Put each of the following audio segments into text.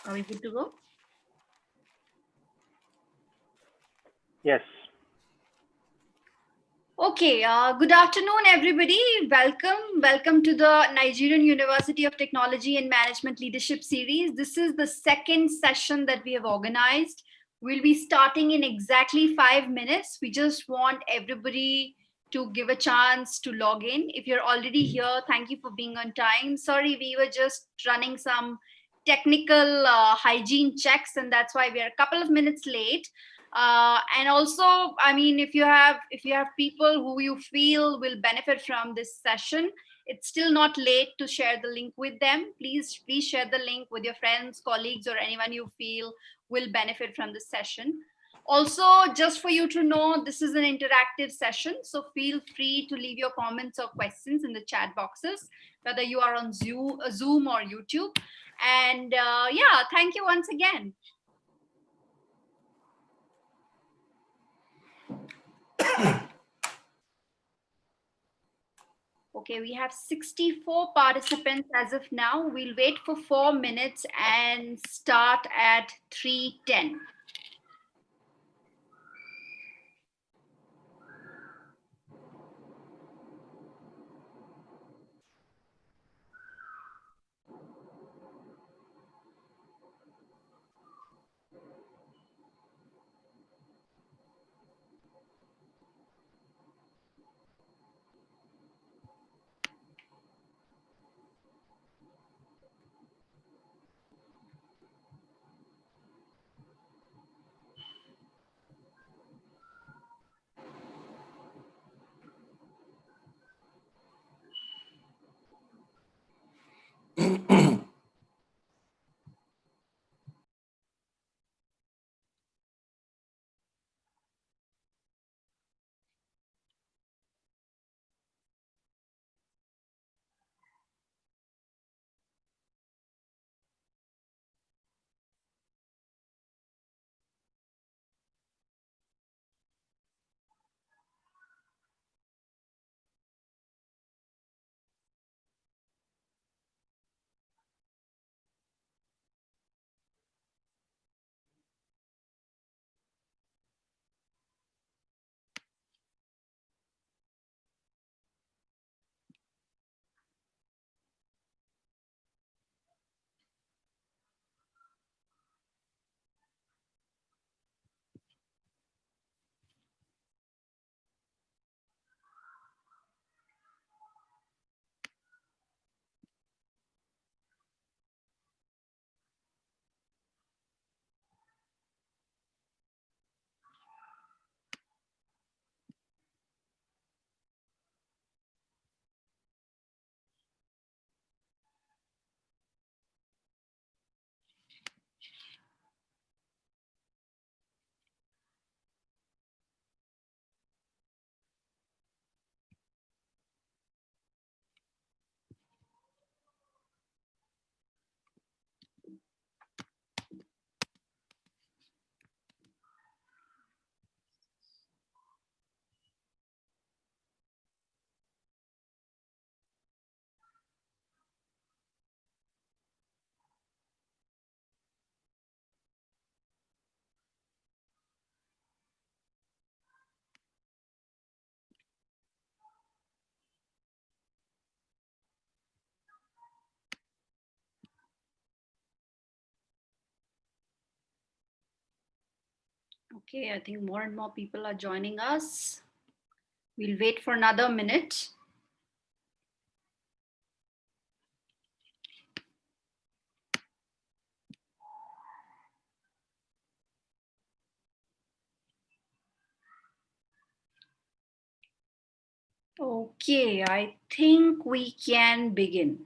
Are we good to go? Yes. Okay, good afternoon, everybody. Welcome to the Nigerian University of Technology and Management Leadership Series. This is the second session that we have organized. We'll be starting in exactly 5 minutes. We just want everybody to give a chance to log in. If you're already here, thank you for being on time. Sorry, we were just running some technical hygiene checks, and that's why we are a couple of minutes late. And also, I mean, if you have people who you feel will benefit from this session, it's still not late to share the link with them. Please share the link with your friends, colleagues, or anyone you feel will benefit from this session. Also, just for you to know, this is an interactive session, so feel free to leave your comments or questions in the chat boxes, whether you are on Zoom or YouTube. And yeah, thank you once again. Okay, we have 64 participants as of now. We'll wait for 4 minutes and start at 3:10. Okay, I think more and more people are joining us. We'll wait for another minute. Okay, I think we can begin.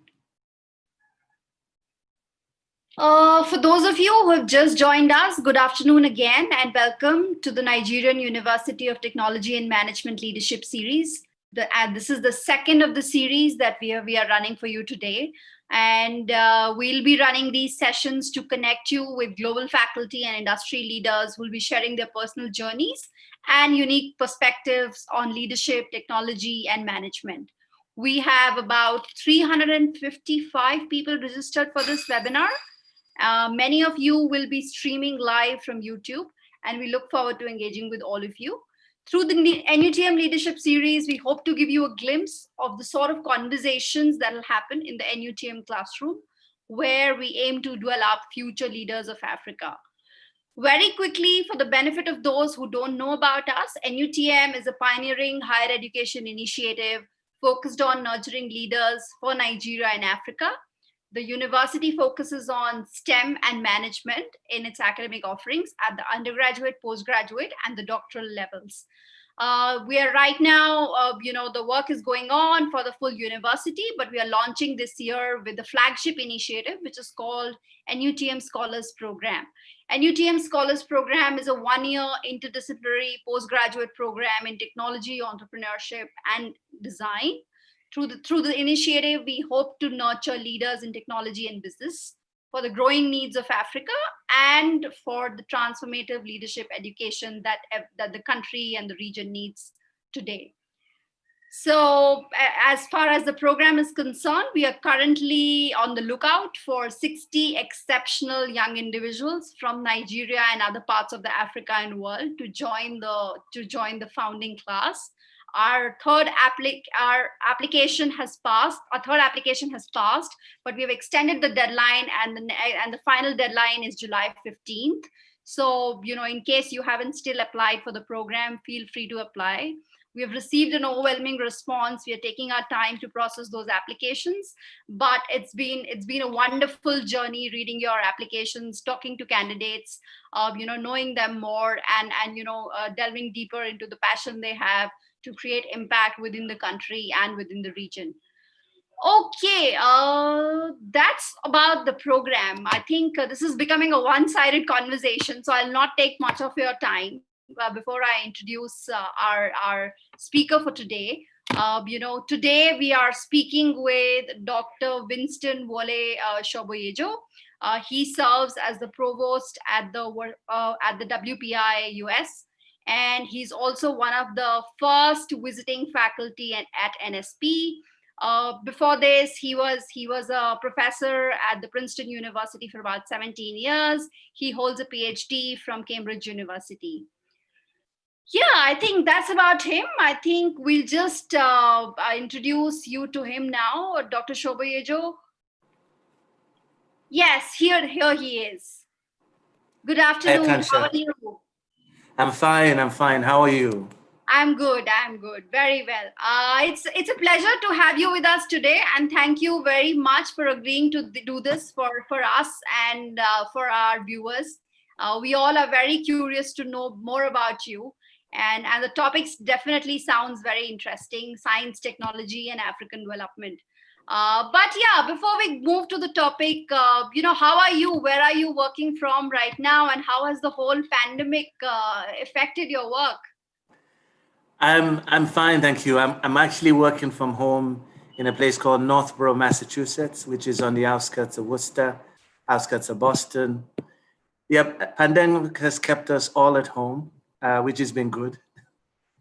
For those of you who have just joined us, good afternoon again and welcome to the Nigerian University of Technology and Management Leadership Series. This is the second of the series that we are running for you today. And we'll be running these sessions to connect you with global faculty and industry leaders who will be sharing their personal journeys and unique perspectives on leadership, technology, and management. We have about 355 people registered for this webinar. Many of you will be streaming live from YouTube, and we look forward to engaging with all of you. Through the NUTM Leadership Series, we hope to give you a glimpse of the sort of conversations that will happen in the NUTM classroom, where we aim to develop future leaders of Africa. Very quickly, for the benefit of those who don't know about us, NUTM is a pioneering higher education initiative focused on nurturing leaders for Nigeria and Africa. The university focuses on STEM and management in its academic offerings at the undergraduate, postgraduate, and the doctoral levels. We are right now, the work is going on for the full university, but we are launching this year with the flagship initiative, which is called NUTM Scholars Program. NUTM Scholars Program is a one-year interdisciplinary postgraduate program in technology, entrepreneurship, and design. Through the initiative, we hope to nurture leaders in technology and business for the growing needs of Africa and for the transformative leadership education that the country and the region needs today. So as far as the program is concerned, we are currently on the lookout for 60 exceptional young individuals from Nigeria and other parts of the African world to join the founding class. Our third application has passed, but we have extended the deadline, and the final deadline is July 15th. So, in case you haven't still applied for the program, feel free to apply. We have received an overwhelming response. We are taking our time to process those applications, but it's been a wonderful journey reading your applications, talking to candidates, knowing them more, and delving deeper into the passion they have to create impact within the country and within the region. Okay, that's about the program. I think this is becoming a one-sided conversation, so I'll not take much of your time before I introduce our speaker for today. Today we are speaking with Dr. Winston Wole Shoboyejo. He serves as the provost at the WPI US. And he's also one of the first visiting faculty at NSP. Before this, he was a professor at the Princeton University for about 17 years. He holds a PhD from Cambridge University. Yeah, I think that's about him. I think we'll just introduce you to him now, Dr. Shoboyejo. Yes, here he is. Good afternoon. How are you? I'm fine. How are you? I'm good. Very well. It's a pleasure to have you with us today, and thank you very much for agreeing to do this for us and for our viewers. We all are very curious to know more about you, and the topics definitely sounds very interesting: science, technology, and African development. But yeah, before we move to the topic, how are you? Where are you working from right now? And how has the whole pandemic affected your work? I'm fine, thank you. I'm actually working from home in a place called Northborough, Massachusetts, which is on the outskirts of Worcester, outskirts of Boston. The pandemic has kept us all at home, which has been good.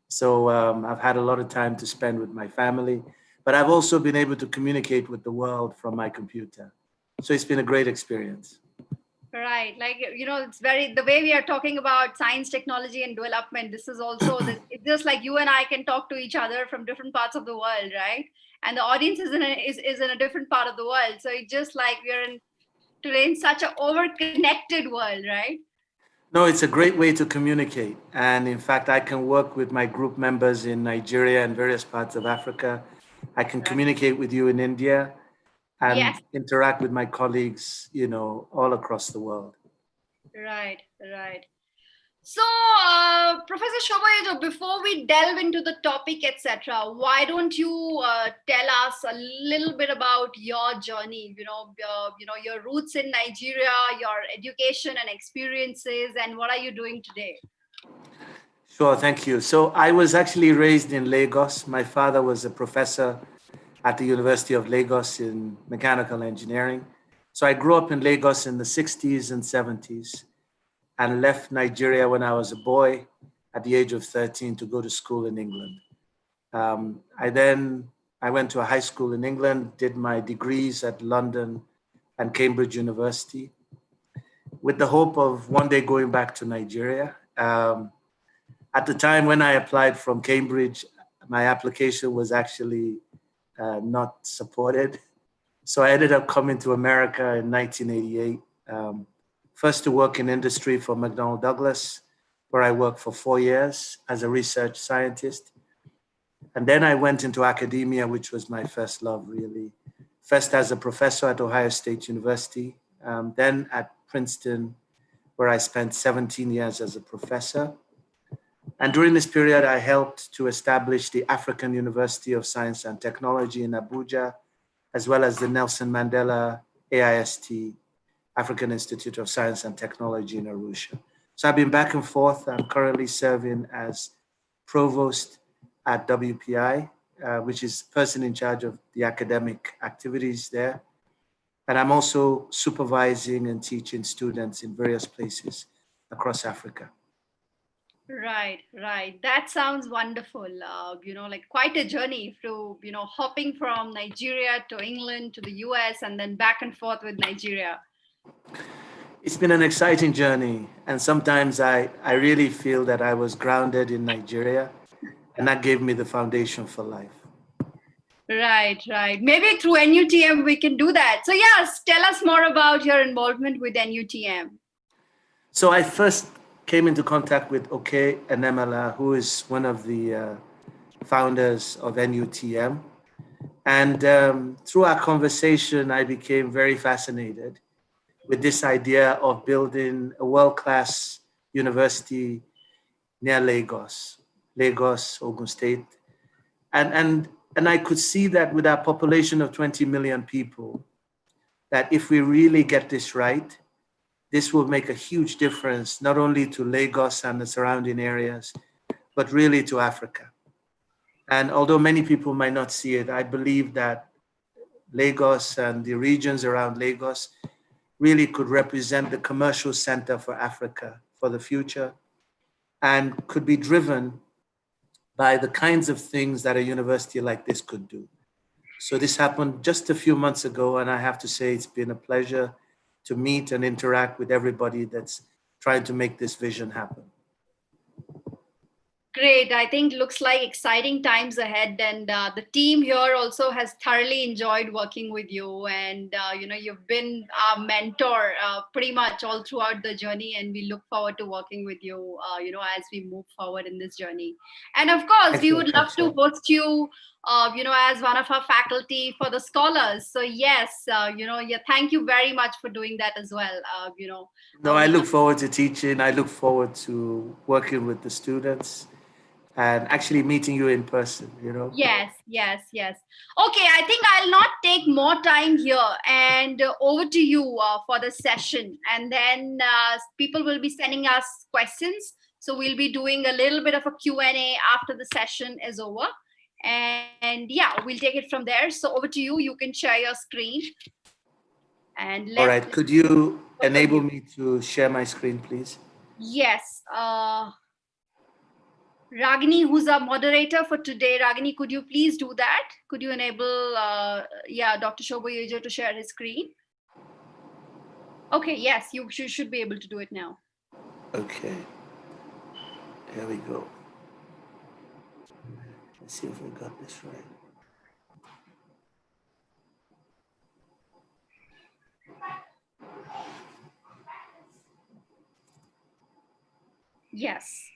So I've had a lot of time to spend with my family. But I've also been able to communicate with the world from my computer. So it's been a great experience. Right. It's the way we are talking about science, technology, and development. This is also, it's just like you and I can talk to each other from different parts of the world, right? And the audience is in a different part of the world. So it's just like we're today in such an over-connected world, right? No, it's a great way to communicate. And in fact, I can work with my group members in Nigeria and various parts of Africa. I can communicate with you in India and interact with my colleagues, all across the world. Right. So, Professor Shoboyejo, before we delve into the topic, etc., why don't you tell us a little bit about your journey? Your roots in Nigeria, your education and experiences, and what are you doing today? Sure, thank you. So I was actually raised in Lagos. My father was a professor at the University of Lagos in mechanical engineering. So I grew up in Lagos in the 60s and 70s and left Nigeria when I was a boy at the age of 13 to go to school in England. I went to a high school in England, did my degrees at London and Cambridge University. with the hope of one day going back to Nigeria. At the time when I applied from Cambridge, my application was actually not supported. So I ended up coming to America in 1988, first to work in industry for McDonnell Douglas, where I worked for 4 years as a research scientist. And then I went into academia, which was my first love, really. First as a professor at Ohio State University, then at Princeton, where I spent 17 years as a professor. And during this period, I helped to establish the African University of Science and Technology in Abuja, as well as the Nelson Mandela AIST, African Institute of Science and Technology in Arusha. So I've been back and forth. I'm currently serving as provost at WPI, which is person in charge of the academic activities there. And I'm also supervising and teaching students in various places across Africa. Right, right. That sounds wonderful. Like quite a journey through, hopping from Nigeria to England to the US and then back and forth with Nigeria. It's been an exciting journey. And sometimes I really feel that I was grounded in Nigeria, and that gave me the foundation for life. Right, right. Maybe through NUTM we can do that. So yes, tell us more about your involvement with NUTM. So I first came into contact with Oke Enemela, who is one of the founders of NUTM. And through our conversation, I became very fascinated with this idea of building a world-class university near Lagos, Ogun State. And I could see that with our population of 20 million people, that if we really get this right, this will make a huge difference, not only to Lagos and the surrounding areas, but really to Africa. And although many people might not see it, I believe that Lagos and the regions around Lagos really could represent the commercial center for Africa for the future, and could be driven by the kinds of things that a university like this could do. So this happened just a few months ago, and I have to say it's been a pleasure to meet and interact with everybody that's trying to make this vision happen. Great. I think looks like exciting times ahead, and the team here also has thoroughly enjoyed working with you. And you've been our mentor pretty much all throughout the journey, and we look forward to working with you. As we move forward in this journey. And of course, we would love to host you. As one of our faculty for the scholars. So yes, thank you very much for doing that as well. No, I look forward to teaching. I look forward to working with the students and actually meeting you in person, Yes. Okay, I think I'll not take more time here, and over to you for the session. And then people will be sending us questions. So we'll be doing a little bit of a Q&A after the session is over. And yeah, we'll take it from there. So over to you. You can share your screen. And all right. Could you enable me to share my screen, please? Yes. Ragini, who's our moderator for today. Ragini, could you please do that? Could you enable, Dr. Shobha to share his screen? Okay. Yes, you should be able to do it now. Okay. Here we go. Let's see if we got this right. Yes.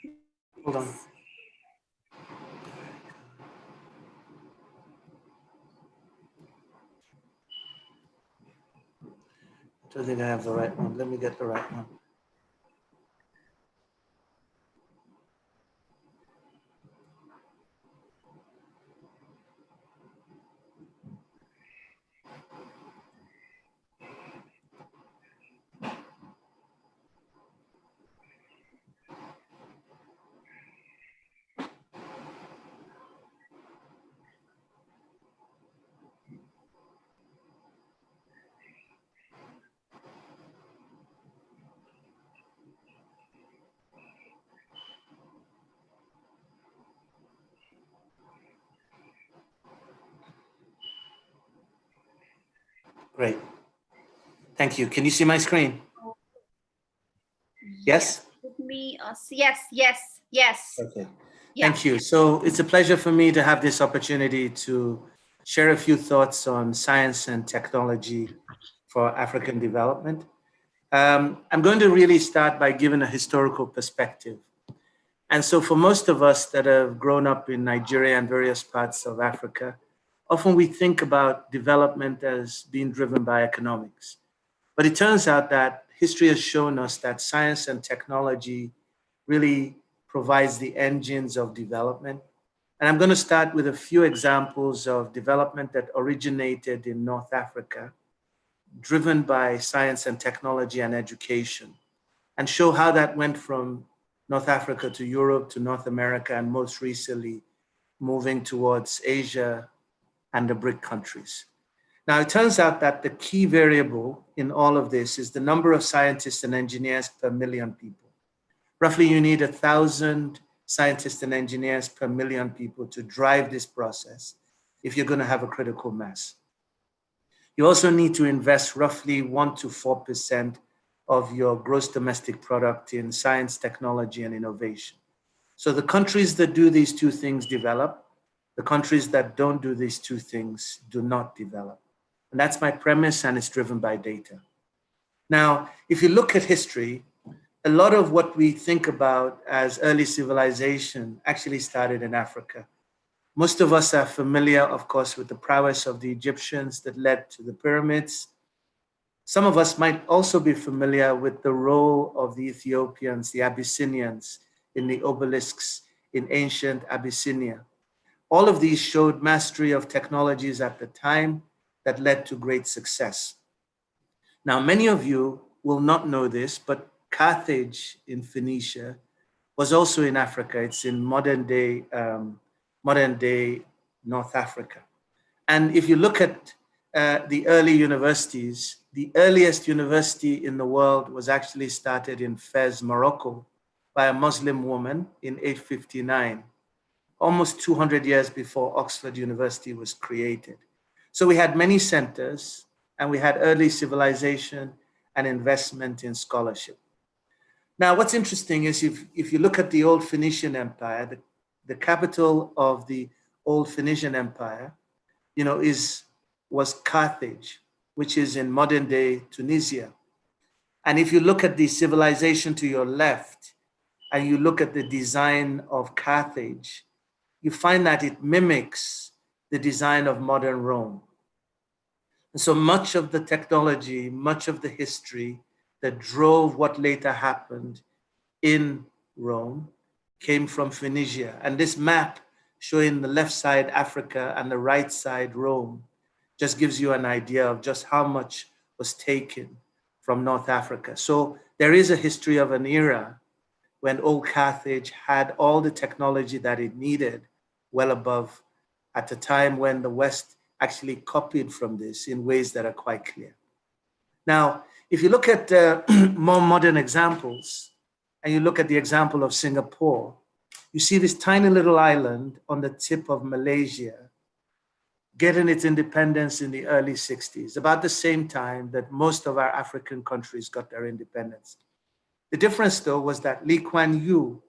Hold on. I don't think I have the right one. Let me get the right one. Great. Thank you. Can you see my screen? Yes? Let me, yes. Okay. Yeah. Thank you. So it's a pleasure for me to have this opportunity to share a few thoughts on science and technology for African development. I'm going to really start by giving a historical perspective. And so for most of us that have grown up in Nigeria and various parts of Africa, often we think about development as being driven by economics. But it turns out that history has shown us that science and technology really provides the engines of development. And I'm going to start with a few examples of development that originated in North Africa, driven by science and technology and education, and show how that went from North Africa to Europe to North America, and most recently moving towards Asia and the BRIC countries. Now, it turns out that the key variable in all of this is the number of scientists and engineers per million people. Roughly, you need 1,000 scientists and engineers per million people to drive this process if you're going to have a critical mass. You also need to invest roughly 1 to 4% of your gross domestic product in science, technology, and innovation. So the countries that do these two things develop. The countries that don't do these two things do not develop. And that's my premise, and it's driven by data. Now, if you look at history, a lot of what we think about as early civilization actually started in Africa. Most of us are familiar, of course, with the prowess of the Egyptians that led to the pyramids. Some of us might also be familiar with the role of the Ethiopians, the Abyssinians, in the obelisks in ancient Abyssinia. All of these showed mastery of technologies at the time that led to great success. Now, many of you will not know this, but Carthage in Phoenicia was also in Africa. It's in modern day North Africa. And if you look at the early universities, the earliest university in the world was actually started in Fez, Morocco, by a Muslim woman in 859, almost 200 years before Oxford University was created. So we had many centers, and we had early civilization and investment in scholarship. Now, what's interesting is if you look at the old Phoenician Empire, the capital of the old Phoenician Empire, was Carthage, which is in modern day Tunisia. And if you look at the civilization to your left, and you look at the design of Carthage, you find that it mimics the design of modern Rome. And so much of the technology, much of the history that drove what later happened in Rome came from Phoenicia. And this map showing the left side Africa and the right side Rome just gives you an idea of just how much was taken from North Africa. So there is a history of an era when old Carthage had all the technology that it needed well above at a time when the West actually copied from this in ways that are quite clear. Now, if you look at more modern examples, and you look at the example of Singapore, you see this tiny little island on the tip of Malaysia getting its independence in the early 60s, about the same time that most of our African countries got their independence. The difference, though, was that Quan Yu,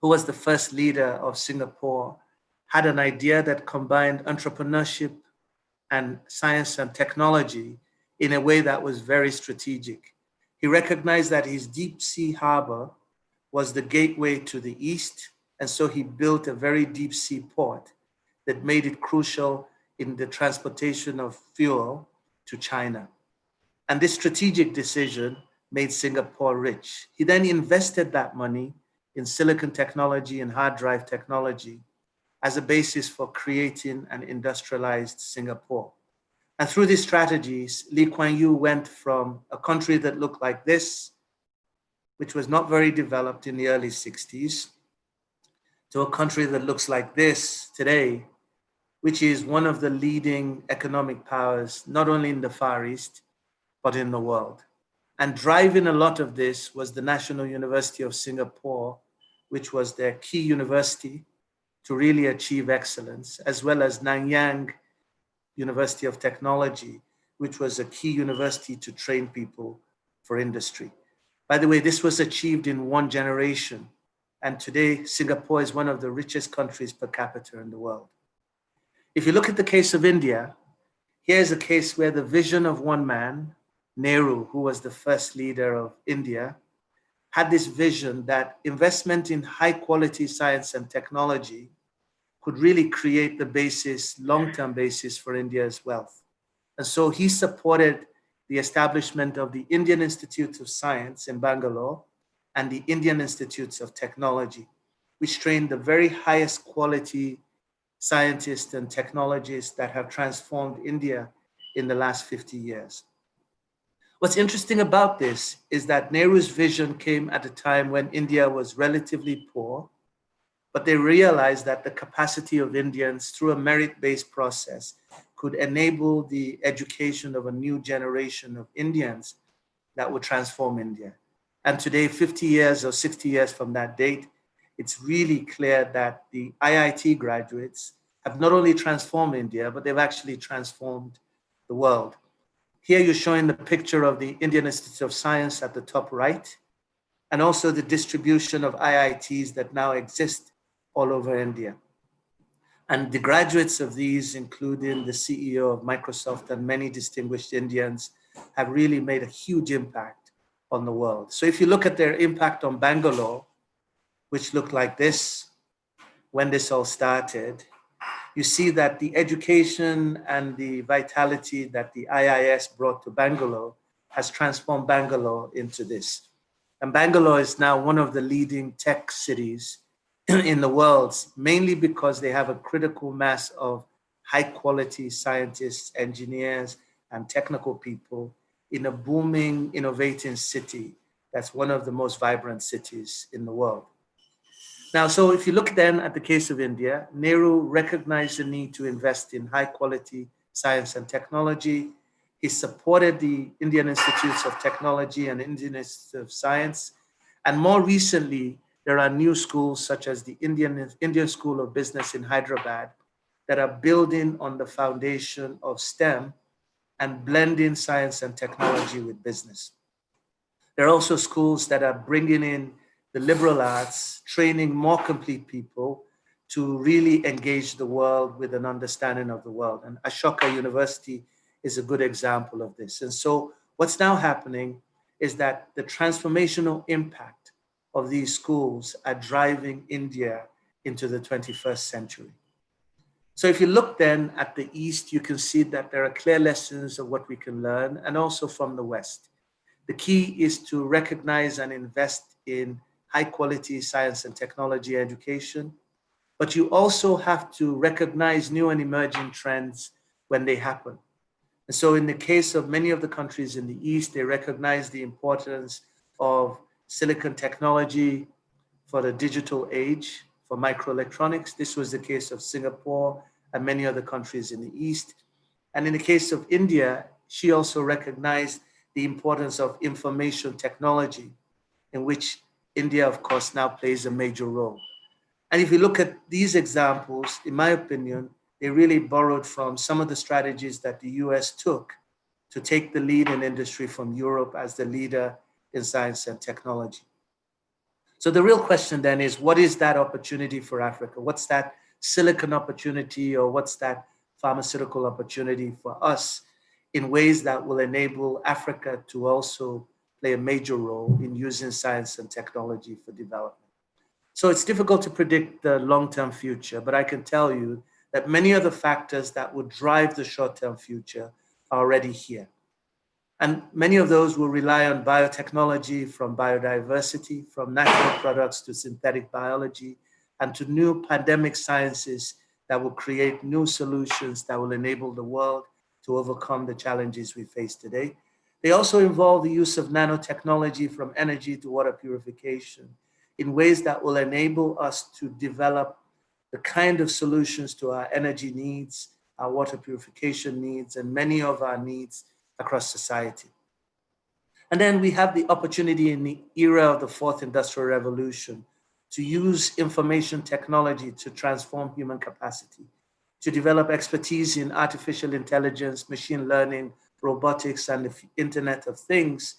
who was the first leader of Singapore, had an idea that combined entrepreneurship and science and technology in a way that was very strategic. He recognized that his deep sea harbor was the gateway to the east, and so he built a very deep sea port that made it crucial in the transportation of fuel to China. And this strategic decision made Singapore rich. He then invested that money in silicon technology and hard drive technology as a basis for creating an industrialized Singapore. And through these strategies, Quan Yu went from a country that looked like this, which was not very developed in the early 60s, to a country that looks like this today, which is one of the leading economic powers, not only in the Far East, but in the world. And driving a lot of this was the National University of Singapore, which was their key university to really achieve excellence, as well as Nanyang University of Technology, which was a key university to train people for industry. By the way, this was achieved in one generation. And today, Singapore is one of the richest countries per capita in the world. If you look at the case of India, here's a case where the vision of one man, Nehru, who was the first leader of India, had this vision that investment in high quality science and technology could really create the basis, long-term basis for India's wealth. And so he supported the establishment of the Indian Institute of Science in Bangalore and the Indian Institutes of Technology, which trained the very highest quality scientists and technologists that have transformed India in the last 50 years. What's interesting about this is that Nehru's vision came at a time when India was relatively poor, but they realized that the capacity of Indians through a merit-based process could enable the education of a new generation of Indians that would transform India. And today, 50 years or 60 years from that date, it's really clear that the IIT graduates have not only transformed India, but they've actually transformed the world. Here you're showing the picture of the Indian Institute of Science at the top right, and also the distribution of IITs that now exist all over India. And the graduates of these, including the CEO of Microsoft and many distinguished Indians, have really made a huge impact on the world. So if you look at their impact on Bangalore, which looked like this when this all started, you see that the education and the vitality that the IIS brought to Bangalore has transformed Bangalore into this. And Bangalore is now one of the leading tech cities in the world, mainly because they have a critical mass of high quality scientists, engineers, and technical people in a booming, innovating city that's one of the most vibrant cities in the world. Now, so if you look then at the case of India, Nehru recognized the need to invest in high quality science and technology. He supported the Indian Institutes of Technology and Indian Institute of Science. And more recently, there are new schools such as the Indian School of Business in Hyderabad that are building on the foundation of STEM and blending science and technology with business. There are also schools that are bringing in the liberal arts, training more complete people to really engage the world with an understanding of the world. And Ashoka University is a good example of this. And so what's now happening is that the transformational impact of these schools are driving India into the 21st century. So if you look then at the East, you can see that there are clear lessons of what we can learn, and also from the West. The key is to recognize and invest in high quality science and technology education, but you also have to recognize new and emerging trends when they happen. And so in the case of many of the countries in the East, they recognize the importance of silicon technology for the digital age, for microelectronics. This was the case of Singapore and many other countries in the East. And in the case of India, she also recognized the importance of information technology, in which India, of course, now plays a major role. And if you look at these examples, in my opinion, they really borrowed from some of the strategies that the US took to take the lead in industry from Europe as the leader in science and technology. So the real question then is, what is that opportunity for Africa? What's that silicon opportunity, or what's that pharmaceutical opportunity for us in ways that will enable Africa to also play a major role in using science and technology for development? So it's difficult to predict the long-term future, but I can tell you that many of the factors that would drive the short-term future are already here. And many of those will rely on biotechnology, from biodiversity, from natural products to synthetic biology, and to new pandemic sciences that will create new solutions that will enable the world to overcome the challenges we face today. They also involve the use of nanotechnology, from energy to water purification, in ways that will enable us to develop the kind of solutions to our energy needs, our water purification needs, and many of our needs across society. And then we have the opportunity in the era of the fourth industrial revolution to use information technology to transform human capacity, to develop expertise in artificial intelligence, machine learning, robotics, and the Internet of Things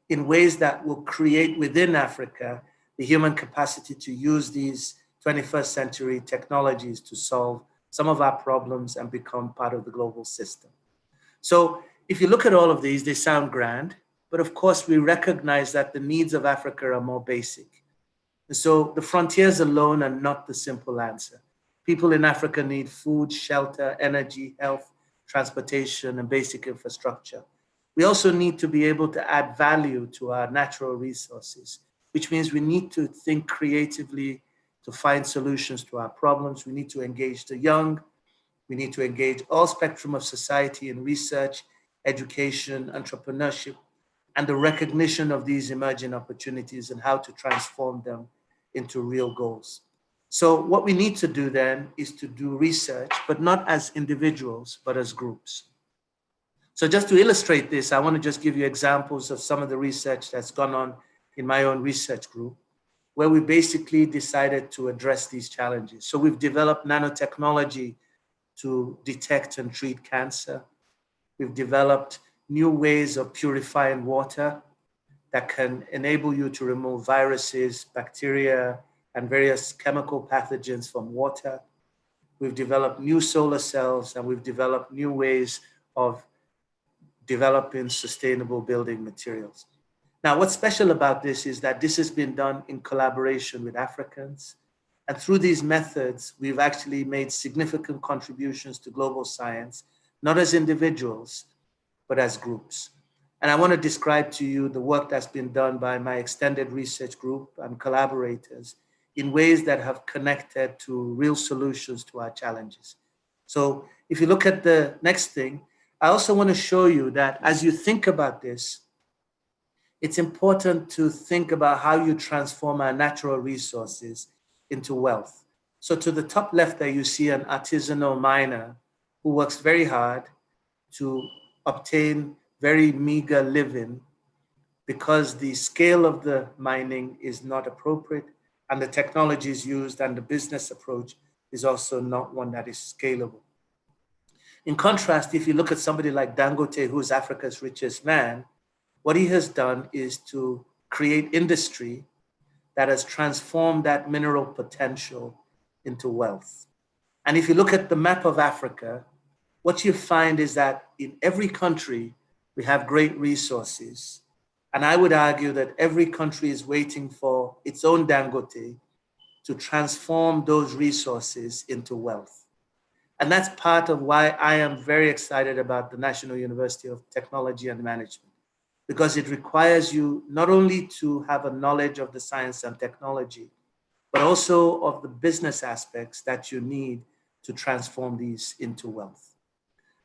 in ways that will create within Africa the human capacity to use these 21st century technologies to solve some of our problems and become part of the global system. So if you look at all of these, they sound grand, but of course we recognize that the needs of Africa are more basic. And so the frontiers alone are not the simple answer. People in Africa need food, shelter, energy, health, transportation, and basic infrastructure. We also need to be able to add value to our natural resources, which means we need to think creatively to find solutions to our problems. We need to engage the young. We need to engage all spectrum of society in research, education, entrepreneurship, and the recognition of these emerging opportunities and how to transform them into real goals. So what we need to do then is to do research, but not as individuals, but as groups. So just to illustrate this, I want to just give you examples of some of the research that's gone on in my own research group, where we basically decided to address these challenges. So we've developed nanotechnology to detect and treat cancer. We've developed new ways of purifying water that can enable you to remove viruses, bacteria, and various chemical pathogens from water. We've developed new solar cells, and we've developed new ways of developing sustainable building materials. Now, what's special about this is that this has been done in collaboration with Africans. And through these methods, we've actually made significant contributions to global science, not as individuals, but as groups. And I want to describe to you the work that's been done by my extended research group and collaborators in ways that have connected to real solutions to our challenges. So if you look at the next thing, I also want to show you that as you think about this, it's important to think about how you transform our natural resources into wealth. So to the top left there, you see an artisanal miner who works very hard to obtain very meager living because the scale of the mining is not appropriate and the technologies used and the business approach is also not one that is scalable. In contrast, if you look at somebody like Dangote, who's Africa's richest man, what he has done is to create industry that has transformed that mineral potential into wealth. And if you look at the map of Africa, what you find is that in every country, we have great resources. And I would argue that every country is waiting for its own Dangote to transform those resources into wealth. And that's part of why I am very excited about the National University of Technology and Management, because it requires you not only to have a knowledge of the science and technology, but also of the business aspects that you need to transform these into wealth.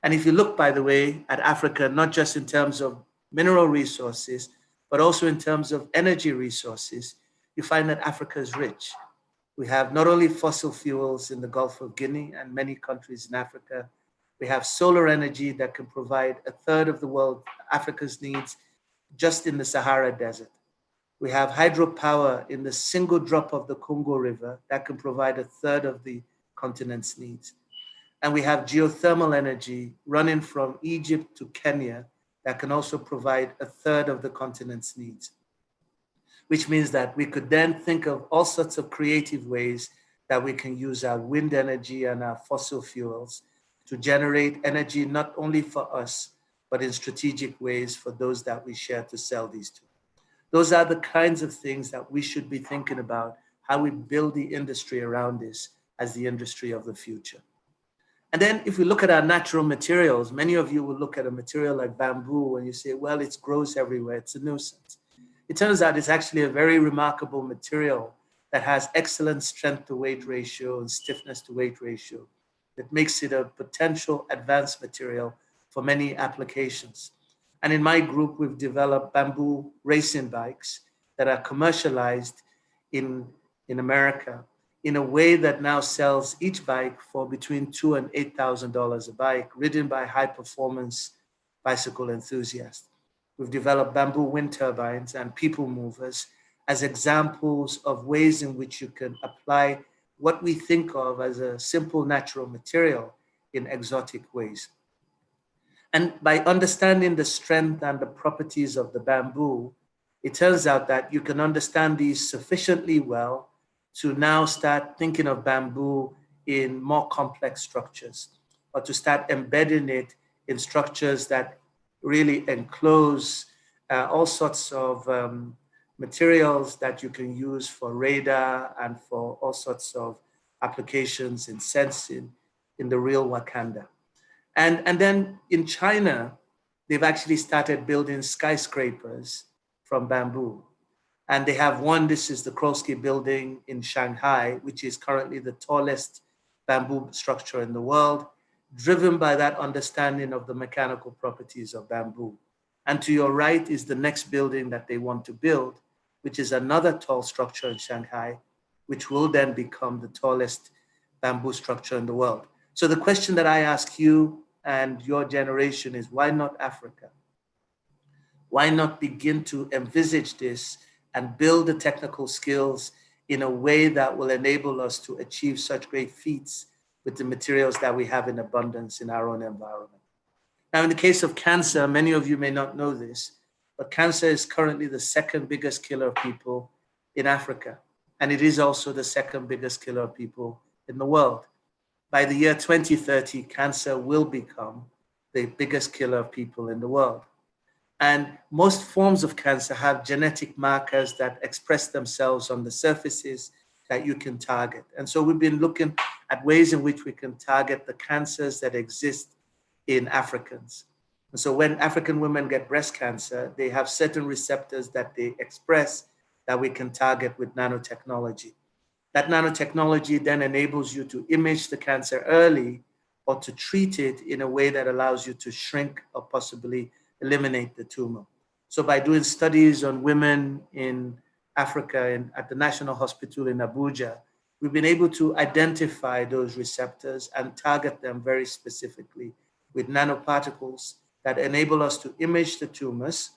And if you look, by the way, at Africa, not just in terms of mineral resources, but also in terms of energy resources, you find that Africa is rich. We have not only fossil fuels in the Gulf of Guinea and many countries in Africa, we have solar energy that can provide a third of the world, Africa's needs, just in the Sahara Desert. We have hydropower in the single drop of the Congo River that can provide a third of the continent's needs. And we have geothermal energy running from Egypt to Kenya that can also provide a third of the continent's needs, which means that we could then think of all sorts of creative ways that we can use our wind energy and our fossil fuels to generate energy not only for us, but in strategic ways for those that we share to sell these to. Those are the kinds of things that we should be thinking about, how we build the industry around this as the industry of the future. And then if we look at our natural materials, many of you will look at a material like bamboo and you say, well, it grows everywhere, it's a nuisance. It turns out it's actually a very remarkable material that has excellent strength to weight ratio and stiffness to weight ratio that makes it a potential advanced material for many applications. And in my group, we've developed bamboo racing bikes that are commercialized in America in a way that now sells each bike for between $2,000 and $8,000 a bike, ridden by high-performance bicycle enthusiasts. We've developed bamboo wind turbines and people movers as examples of ways in which you can apply what we think of as a simple natural material in exotic ways. And by understanding the strength and the properties of the bamboo, it turns out that you can understand these sufficiently well to now start thinking of bamboo in more complex structures, or to start embedding it in structures that really enclose all sorts of materials that you can use for radar and for all sorts of applications in sensing in the real Wakanda. And then in China, they've actually started building skyscrapers from bamboo. And they have one, this is the Krosky building in Shanghai, which is currently the tallest bamboo structure in the world, driven by that understanding of the mechanical properties of bamboo. And to your right is the next building that they want to build, which is another tall structure in Shanghai, which will then become the tallest bamboo structure in the world. So the question that I ask you and your generation is, why not Africa? Why not begin to envisage this and build the technical skills in a way that will enable us to achieve such great feats with the materials that we have in abundance in our own environment? Now, in the case of cancer, many of you may not know this, but cancer is currently the second biggest killer of people in Africa. And it is also the second biggest killer of people in the world. By the year 2030, cancer will become the biggest killer of people in the world. And most forms of cancer have genetic markers that express themselves on the surfaces that you can target. And so we've been looking at ways in which we can target the cancers that exist in Africans. And so when African women get breast cancer, they have certain receptors that they express that we can target with nanotechnology. That nanotechnology then enables you to image the cancer early or to treat it in a way that allows you to shrink or possibly eliminate the tumor. So by doing studies on women in Africa and at the National Hospital in Abuja, we've been able to identify those receptors and target them very specifically with nanoparticles that enable us to image the tumors,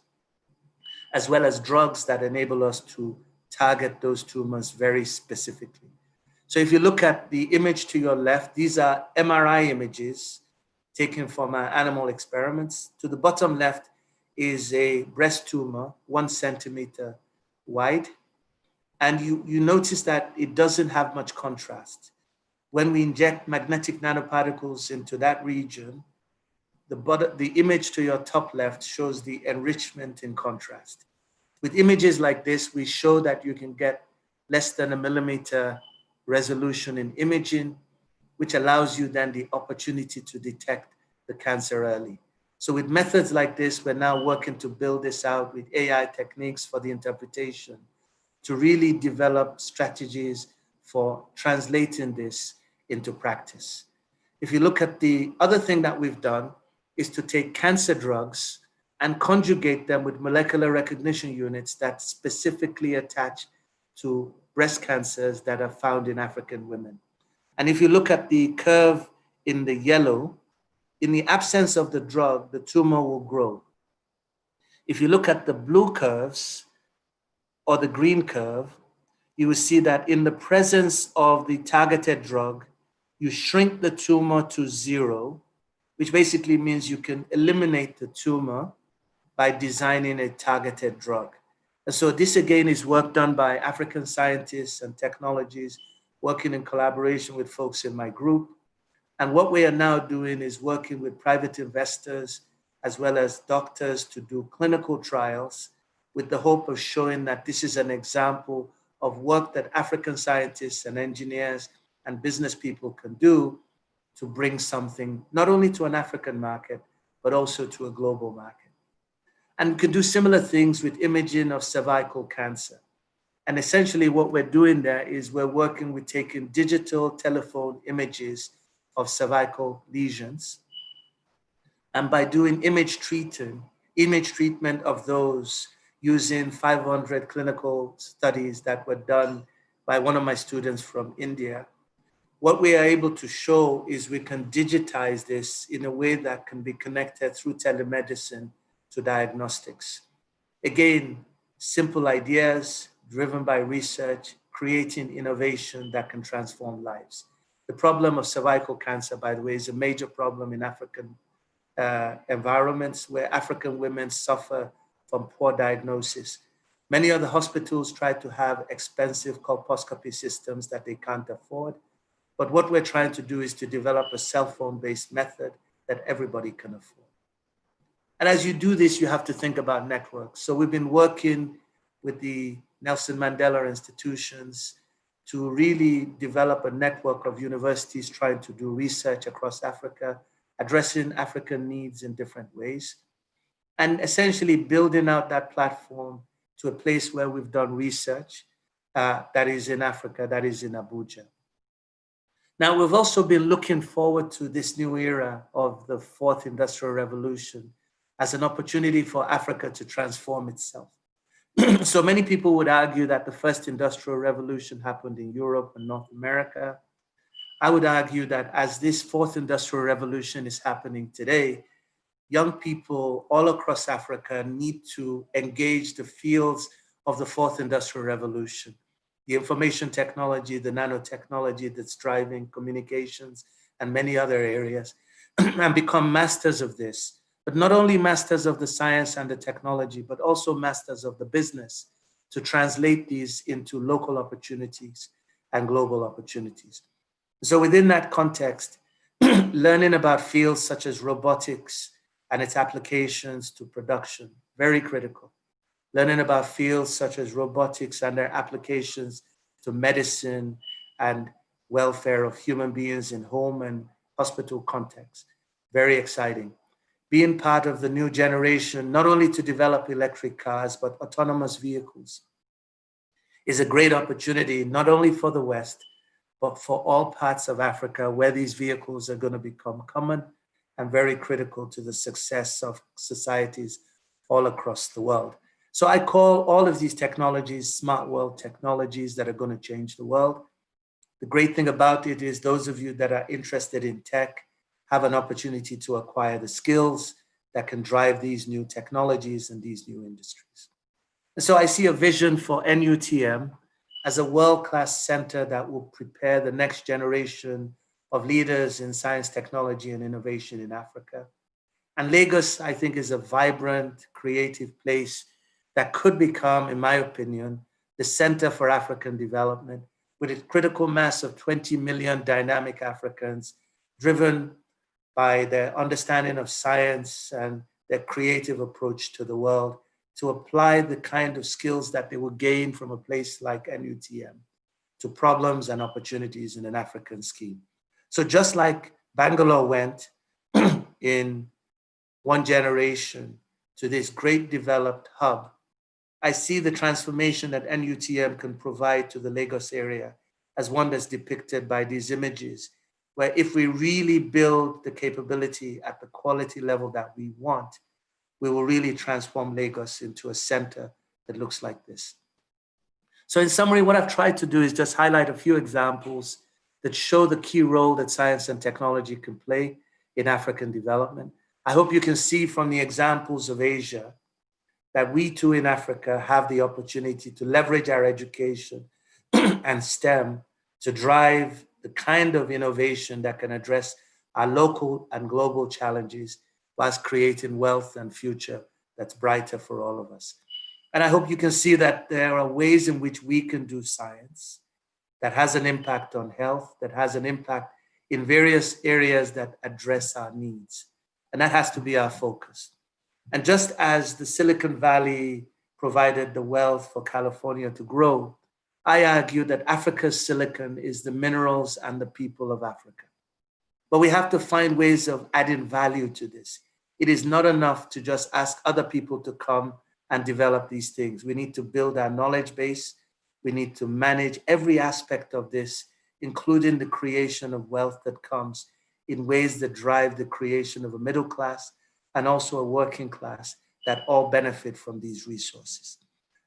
as well as drugs that enable us to target those tumors very specifically. So if you look at the image to your left, these are MRI images taken from animal experiments. To the bottom left is a breast tumor, 1 centimeter wide. And you notice that it doesn't have much contrast. When we inject magnetic nanoparticles into that region, the image to your top left shows the enrichment in contrast. With images like this, we show that you can get less than a millimeter resolution in imaging, which allows you then the opportunity to detect the cancer early. So with methods like this, we're now working to build this out with AI techniques for the interpretation to really develop strategies for translating this into practice. If you look at the other thing that we've done is to take cancer drugs and conjugate them with molecular recognition units that specifically attach to breast cancers that are found in African women. And if you look at the curve in the yellow, in the absence of the drug, the tumor will grow. If you look at the blue curves or the green curve, you will see that in the presence of the targeted drug, you shrink the tumor to 0, which basically means you can eliminate the tumor by designing a targeted drug. And so this again is work done by African scientists and technologies working in collaboration with folks in my group. And what we are now doing is working with private investors as well as doctors to do clinical trials with the hope of showing that this is an example of work that African scientists and engineers and business people can do to bring something not only to an African market, but also to a global market. And we can do similar things with imaging of cervical cancer. And essentially what we're doing there is we're working with taking digital telephone images of cervical lesions. And by doing image treatment of those using 500 clinical studies that were done by one of my students from India, what we are able to show is we can digitize this in a way that can be connected through telemedicine to diagnostics. Again, simple ideas driven by research, creating innovation that can transform lives. The problem of cervical cancer, by the way, is a major problem in African environments where African women suffer from poor diagnosis. Many of the hospitals try to have expensive colposcopy systems that they can't afford. But what we're trying to do is to develop a cell phone-based method that everybody can afford. And as you do this, you have to think about networks. So we've been working with the Nelson Mandela institutions to really develop a network of universities trying to do research across Africa, addressing African needs in different ways, and essentially building out that platform to a place where we've done research that is in Africa, that is in Abuja. Now, we've also been looking forward to this new era of the fourth industrial revolution as an opportunity for Africa to transform itself. So many people would argue that the first industrial revolution happened in Europe and North America. I would argue that as this fourth industrial revolution is happening today, young people all across Africa need to engage the fields of the fourth industrial revolution, the information technology, the nanotechnology that's driving communications and many other areas, and become masters of this. But not only masters of the science and the technology, but also masters of the business to translate these into local opportunities and global opportunities. So within that context, learning about fields such as robotics and its applications to production, very critical. Learning about fields such as robotics and their applications to medicine and welfare of human beings in home and hospital contexts, very exciting. Being part of the new generation, not only to develop electric cars, but autonomous vehicles, is a great opportunity, not only for the West, but for all parts of Africa where these vehicles are going to become common and very critical to the success of societies all across the world. So I call all of these technologies smart world technologies that are going to change the world. The great thing about it is those of you that are interested in tech have an opportunity to acquire the skills that can drive these new technologies and these new industries. And so I see a vision for NUTM as a world-class center that will prepare the next generation of leaders in science, technology, and innovation in Africa. And Lagos, I think, is a vibrant, creative place that could become, in my opinion, the center for African development with a critical mass of 20 million dynamic Africans driven by their understanding of science and their creative approach to the world to apply the kind of skills that they will gain from a place like NUTM to problems and opportunities in an African scheme. So just like Bangalore went in one generation to this great developed hub, I see the transformation that NUTM can provide to the Lagos area as one that's depicted by these images, where if we really build the capability at the quality level that we want, we will really transform Lagos into a center that looks like this. So in summary, what I've tried to do is just highlight a few examples that show the key role that science and technology can play in African development. I hope you can see from the examples of Asia that we too in Africa have the opportunity to leverage our education and STEM to drive the kind of innovation that can address our local and global challenges whilst creating wealth and future that's brighter for all of us. And I hope you can see that there are ways in which we can do science that has an impact on health, that has an impact in various areas that address our needs. And that has to be our focus. And just as the Silicon Valley provided the wealth for California to grow, I argue that Africa's silicon is the minerals and the people of Africa. But we have to find ways of adding value to this. It is not enough to just ask other people to come and develop these things. We need to build our knowledge base. We need to manage every aspect of this, including the creation of wealth that comes in ways that drive the creation of a middle class and also a working class that all benefit from these resources.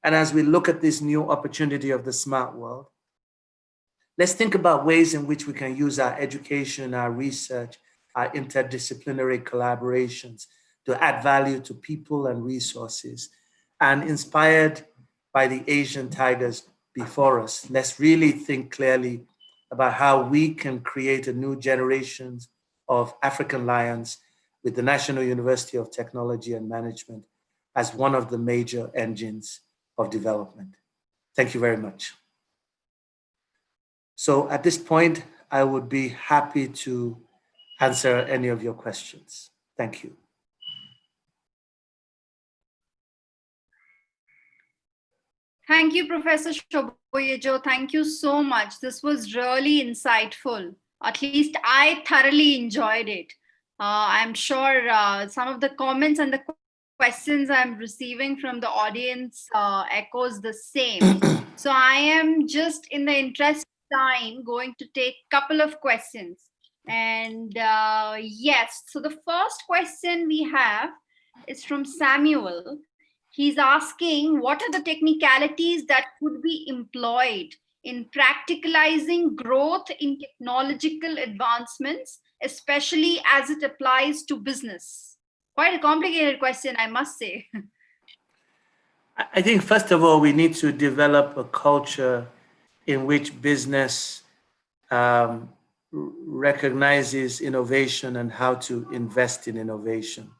And as we look at this new opportunity of the smart world, let's think about ways in which we can use our education, our research, our interdisciplinary collaborations to add value to people and resources. And inspired by the Asian tigers before us, let's really think clearly about how we can create a new generation of African lions with the National University of Technology and Management as one of the major engines of development. Thank you very much. So at this point, I would be happy to answer any of your questions. Thank you. Thank you, Professor Shoboyejo. Thank you so much. This was really insightful. At least I thoroughly enjoyed it. I'm sure some of the comments and the questions I'm receiving from the audience echoes the same. So I am just, in the interest of time, going to take a couple of questions. And yes, so the first question we have is from Samuel. He's asking, what are the technicalities that could be employed in practicalizing growth in technological advancements, especially as it applies to business? Quite a complicated question, I must say. I think, first of all, we need to develop a culture in which business recognizes innovation and how to invest in innovation.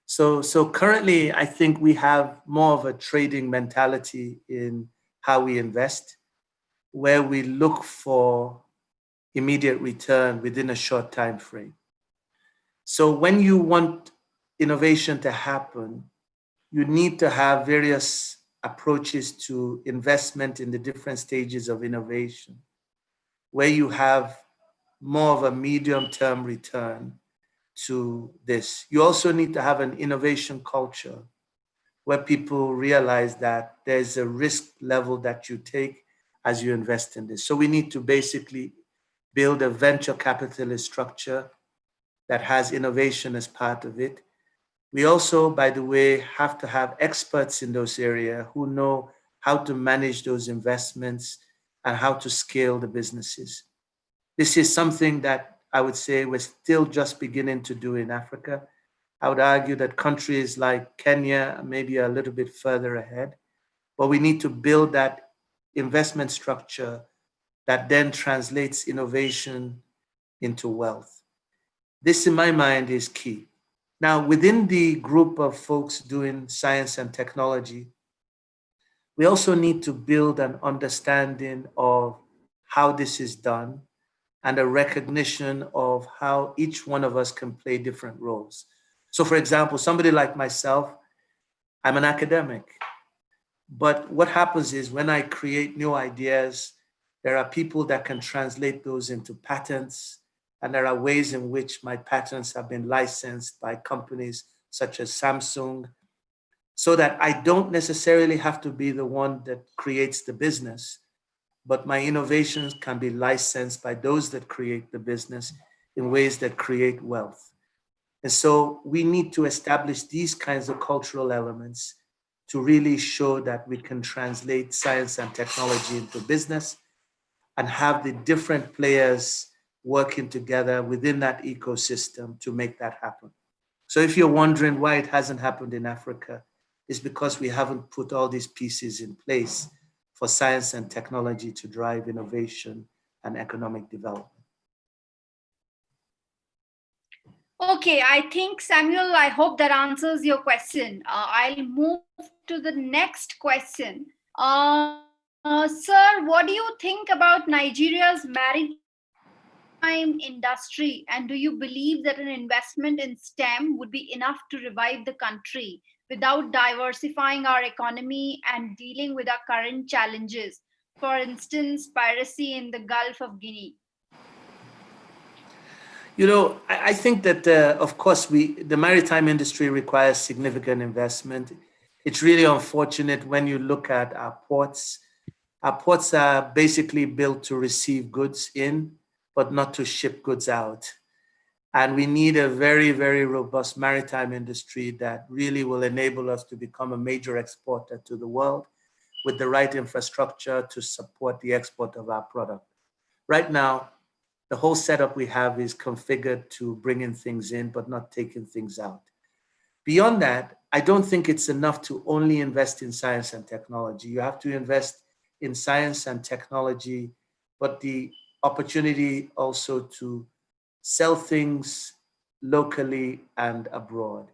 So currently, I think we have more of a trading mentality in how we invest, where we look for immediate return within a short time frame. So when you want innovation to happen, you need to have various approaches to investment in the different stages of innovation, where you have more of a medium-term return to this. You also need to have an innovation culture where people realize that there's a risk level that you take as you invest in this. So we need to basically build a venture capitalist structure that has innovation as part of it. We also, by the way, have to have experts in those areas who know how to manage those investments and how to scale the businesses. This is something that I would say we're still just beginning to do in Africa. I would argue that countries like Kenya maybe are a little bit further ahead, but we need to build that investment structure that then translates innovation into wealth. This, in my mind, is key. Now, within the group of folks doing science and technology, we also need to build an understanding of how this is done and a recognition of how each one of us can play different roles. So for example, somebody like myself, I'm an academic. But what happens is when I create new ideas, there are people that can translate those into patents. And there are ways in which my patents have been licensed by companies such as Samsung, so that I don't necessarily have to be the one that creates the business, but my innovations can be licensed by those that create the business in ways that create wealth. And so we need to establish these kinds of cultural elements to really show that we can translate science and technology into business and have the different players working together within that ecosystem to make that happen. So if you're wondering why it hasn't happened in Africa, it's because we haven't put all these pieces in place for science and technology to drive innovation and economic development. Okay, I think, Samuel, I hope that answers your question. I'll move to the next question. Sir, what do you think about Nigeria's maritime industry? And do you believe that an investment in STEM would be enough to revive the country without diversifying our economy and dealing with our current challenges? For instance, piracy in the Gulf of Guinea. You know, I think that, of course, the maritime industry requires significant investment. It's really unfortunate when you look at our ports. Our ports are basically built to receive goods in, but not to ship goods out. And we need a very, very robust maritime industry that really will enable us to become a major exporter to the world with the right infrastructure to support the export of our product. Right now, the whole setup we have is configured to bring in things in, but not taking things out. Beyond that, I don't think it's enough to only invest in science and technology. You have to invest in science and technology, but the opportunity also to sell things locally and abroad.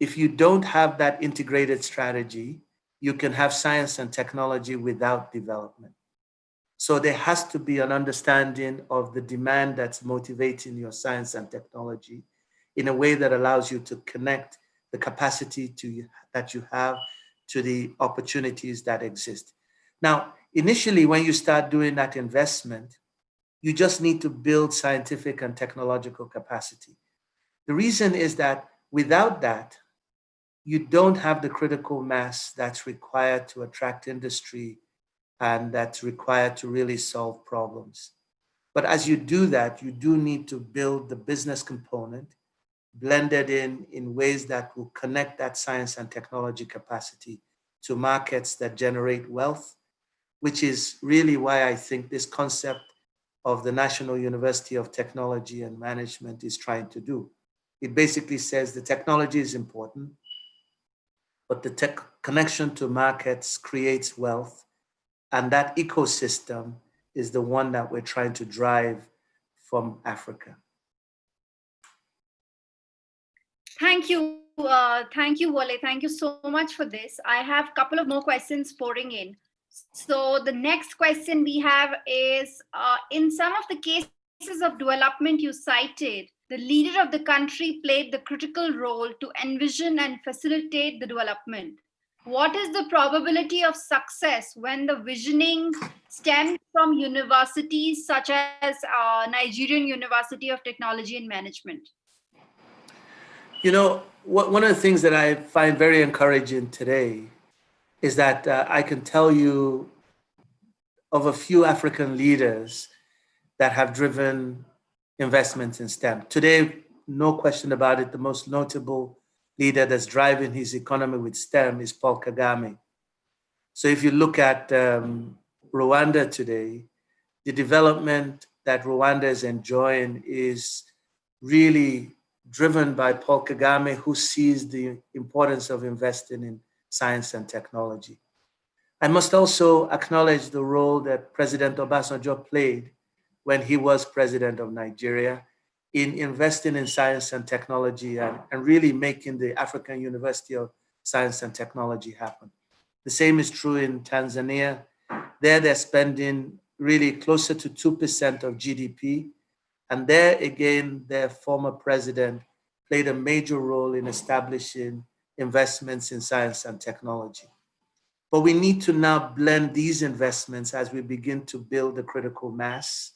If you don't have that integrated strategy, you can have science and technology without development. So there has to be an understanding of the demand that's motivating your science and technology in a way that allows you to connect the capacity that you have to the opportunities that exist. Now, initially, when you start doing that investment, you just need to build scientific and technological capacity. The reason is that without that, you don't have the critical mass that's required to attract industry and that's required to really solve problems. But as you do that, you do need to build the business component, blended in ways that will connect that science and technology capacity to markets that generate wealth, which is really why I think this concept of the National University of Technology and Management is trying to do. It basically says the technology is important, but the tech connection to markets creates wealth, and that ecosystem is the one that we're trying to drive from Africa. Thank you. Thank you, Wale. Thank you so much for this. I have a couple of more questions pouring in. So the next question we have is, in some of the cases of development you cited, the leader of the country played the critical role to envision and facilitate the development. What is the probability of success when the visioning stems from universities such as Nigerian University of Technology and Management? You know, one of the things that I find very encouraging today is that I can tell you of a few African leaders that have driven investments in STEM. Today, no question about it, the most notable leader that's driving his economy with STEM is Paul Kagame. So if you look at Rwanda today, the development that Rwanda is enjoying is really driven by Paul Kagame, who sees the importance of investing in science and technology. I must also acknowledge the role that President Obasanjo played when he was president of Nigeria in investing in science and technology and really making the African University of Science and Technology happen. The same is true in Tanzania. There, they're spending really closer to 2% of GDP. And there again, their former president played a major role in establishing investments in science and technology. But we need to now blend these investments as we begin to build a critical mass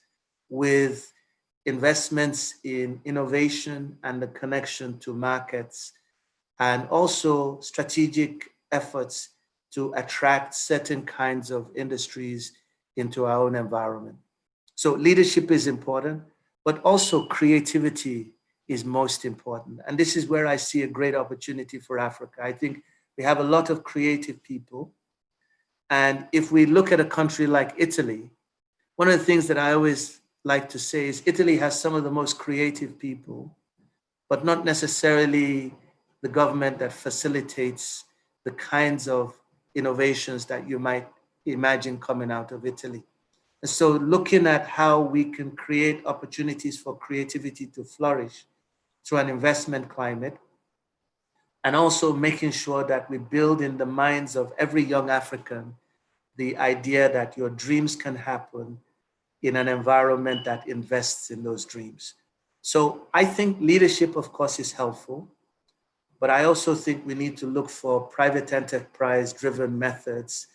with investments in innovation and the connection to markets, and also strategic efforts to attract certain kinds of industries into our own environment. So leadership is important, but also creativity is most important. And this is where I see a great opportunity for Africa. I think we have a lot of creative people. And if we look at a country like Italy, one of the things that I always like to say is Italy has some of the most creative people, but not necessarily the government that facilitates the kinds of innovations that you might imagine coming out of Italy. And so looking at how we can create opportunities for creativity to flourish through an investment climate, and also making sure that we build in the minds of every young African the idea that your dreams can happen in an environment that invests in those dreams. So I think leadership, of course, is helpful, but I also think we need to look for private enterprise-driven methods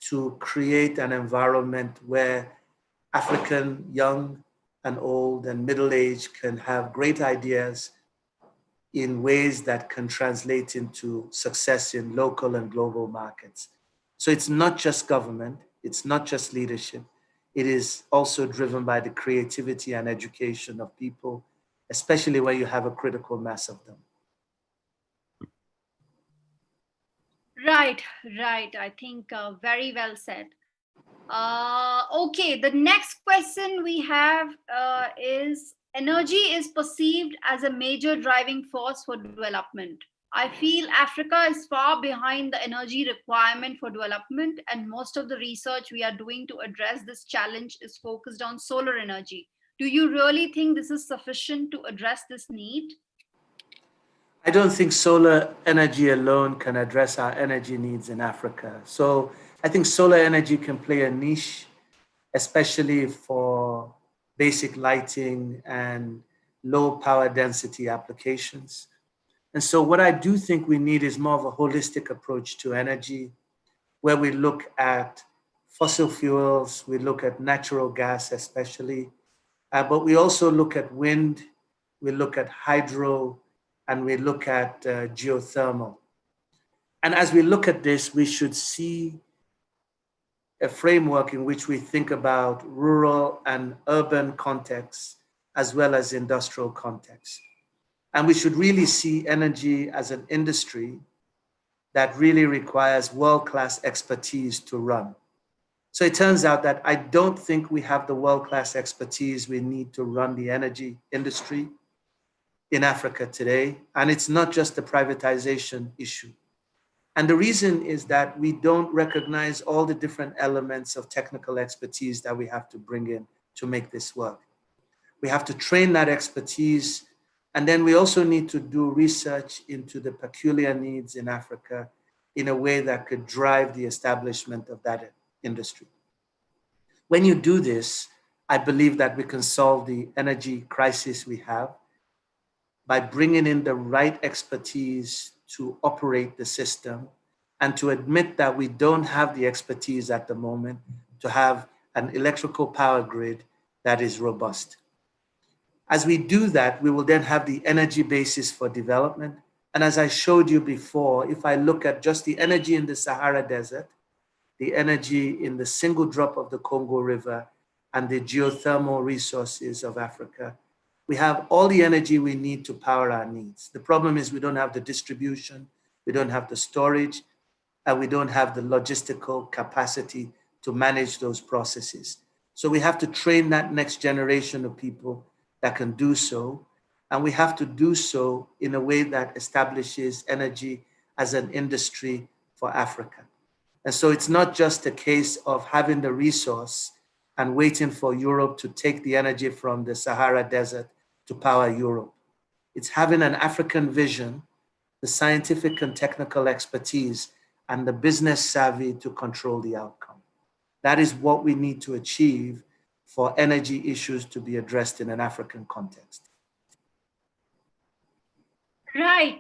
to create an environment where African young and old and middle-aged can have great ideas in ways that can translate into success in local and global markets. So it's not just government, it's not just leadership, it is also driven by the creativity and education of people, especially when you have a critical mass of them. Right. I think very well said. Okay, the next question we have is, energy is perceived as a major driving force for development. I feel Africa is far behind the energy requirement for development, and most of the research we are doing to address this challenge is focused on solar energy. Do you really think this is sufficient to address this need? I don't think solar energy alone can address our energy needs in Africa. So I think solar energy can play a niche, especially for basic lighting and low power density applications. And so what I do think we need is more of a holistic approach to energy, where we look at fossil fuels, we look at natural gas especially, but we also look at wind, we look at hydro, and we look at geothermal. And as we look at this, we should see a framework in which we think about rural and urban contexts as well as industrial contexts. And we should really see energy as an industry that really requires world-class expertise to run. So it turns out that I don't think we have the world-class expertise we need to run the energy industry in Africa today. And it's not just a privatization issue. And the reason is that we don't recognize all the different elements of technical expertise that we have to bring in to make this work. We have to train that expertise. And then we also need to do research into the peculiar needs in Africa in a way that could drive the establishment of that industry. When you do this, I believe that we can solve the energy crisis we have by bringing in the right expertise to operate the system and to admit that we don't have the expertise at the moment to have an electrical power grid that is robust. As we do that, we will then have the energy basis for development. And as I showed you before, if I look at just the energy in the Sahara Desert, the energy in the single drop of the Congo River, and the geothermal resources of Africa, we have all the energy we need to power our needs. The problem is we don't have the distribution, we don't have the storage, and we don't have the logistical capacity to manage those processes. So we have to train that next generation of people that can do so. And we have to do so in a way that establishes energy as an industry for Africa. And so it's not just a case of having the resource and waiting for Europe to take the energy from the Sahara Desert to power Europe. It's having an African vision, the scientific and technical expertise, and the business savvy to control the outcome. That is what we need to achieve for energy issues to be addressed in an African context. Right.